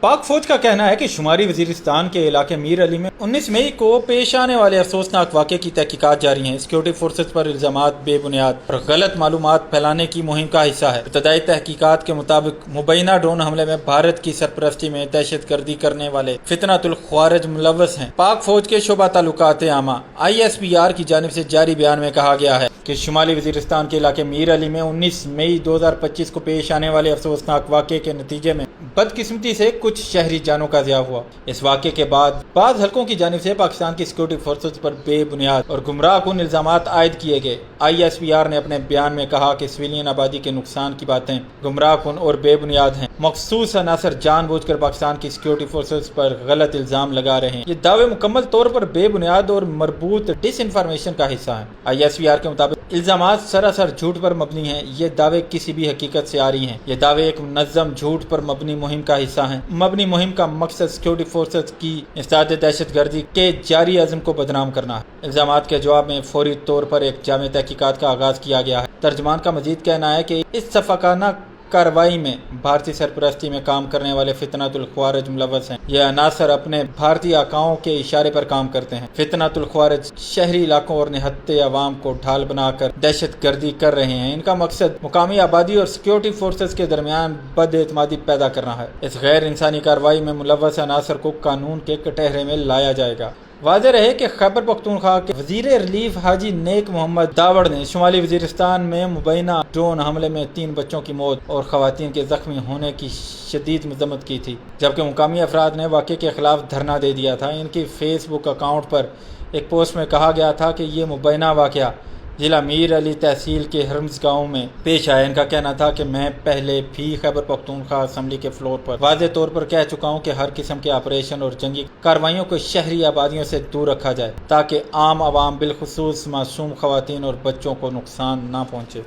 पाक फौज का कहना है कि शुमारी वजीरिस्तान के इलाके मीर अली में 19 मई को पेश आने वाले अफसोसनाक वाक़े की तहकीकात जारी हैं। सिक्योरिटी फोर्सेज पर इल्जामात बेबुनियाद और गलत मालूमात फैलाने की मुहिम का हिस्सा है। इब्तदाई तहकीकात के मुताबिक मुबैना ड्रोन हमले में भारत की सरपरस्ती में दहशत गर्दी करने वाले फितनातुल ख्वारिज मुलव्वस हैं। पाक फौज के शोबा ताल्लुकात आमा ISPR की जानिब से जारी बयान में कहा गया है कि शुमाली वजीरिस्तान के इलाके मीर अली में 19 मई 2025 को पेश आने वाले अफसोसनाक वाक़े के नतीजे में बदकिस्मती से कुछ शहरी जानों का ज़िया हुआ। इस वाक़े के बाद बाज़ हलकों की जानिब से पाकिस्तान की सिक्योरिटी फोर्सेज पर बेबुनियाद और गुमराहकुन इल्ज़ामात आयद किए गए। ISPR ने अपने बयान में कहा कि सिविलियन आबादी के नुकसान की बातें गुमराहकुन और बेबुनियाद हैं। मखसूस अनासर जानबूझकर पाकिस्तान की सिक्योरिटी फोर्सेज पर गलत इल्ज़ाम लगा रहे हैं। ये दावे मुकम्मल तौर पर बेबुनियाद और मरबूत डिसइंफॉर्मेशन का हिस्सा है। ISPR के मुताबिक इल्ज़ामात सरासर झूठ पर मबनी हैं। ये दावे किसी भी हकीकत से आ रही हैं। ये दावे एक मुनज़्ज़म झूठ पर मबनी मुहिम का हिस्सा हैं। मबनी मुहिम का मकसद सिक्योरिटी फोर्सेज की इस्ताद दहशत गर्दी के जारी अज़म को बदनाम करना है। इल्ज़ामात के जवाब में फौरी तौर पर एक जामे तहकीकात का आगाज़ किया गया है। तर्जमान का मजीद कहना है कि इस सफ़ाकाना कार्रवाई में भारतीय सरपरस्ती में काम करने वाले फितनातुल ख्वारिज मुलव्वस हैं। यह अनासर अपने भारतीय आकाओं के इशारे पर काम करते हैं। फितनातुल ख्वारिज शहरी इलाकों और निहत्ते अवाम को ढाल बनाकर दहशत गर्दी कर रहे हैं। इनका मकसद मुकामी आबादी और सिक्योरिटी फोर्सेज के दरमियान बदएतमादी पैदा करना है। इस गैर इंसानी कार्रवाई में मुलव्वस अनासर को कानून के कटहरे में लाया जाएगा। वाज़ेह रहे कि खैबर पख्तूनख्वा के वजीर रिलीफ हाजी नेक मोहम्मद दावड़ ने शुमाली वजीरिस्तान में मुबैना ड्रोन हमले में 3 बच्चों की मौत और खवातीन के जख्मी होने की शदीद मजम्मत की थी, जबकि मुकामी अफराद ने वाक़े के खिलाफ धरना दे दिया था। इनकी फेसबुक अकाउंट पर एक पोस्ट में कहा गया था कि ये मुबैना वाक़या जिला मीर अली तहसील के हरम्स गाँव में पेश आया। इनका कहना था कि मैं पहले भी खैबर पख्तूनख्वा असम्बली के फ्लोर पर वाज़ेह तौर पर कह चुका हूँ कि हर किस्म के ऑपरेशन और जंगी कार्रवाइयों को शहरी आबादियों से दूर रखा जाए ताकि आम आवाम बिलखुसूस मासूम खवातीन और बच्चों को नुकसान ना पहुँचे।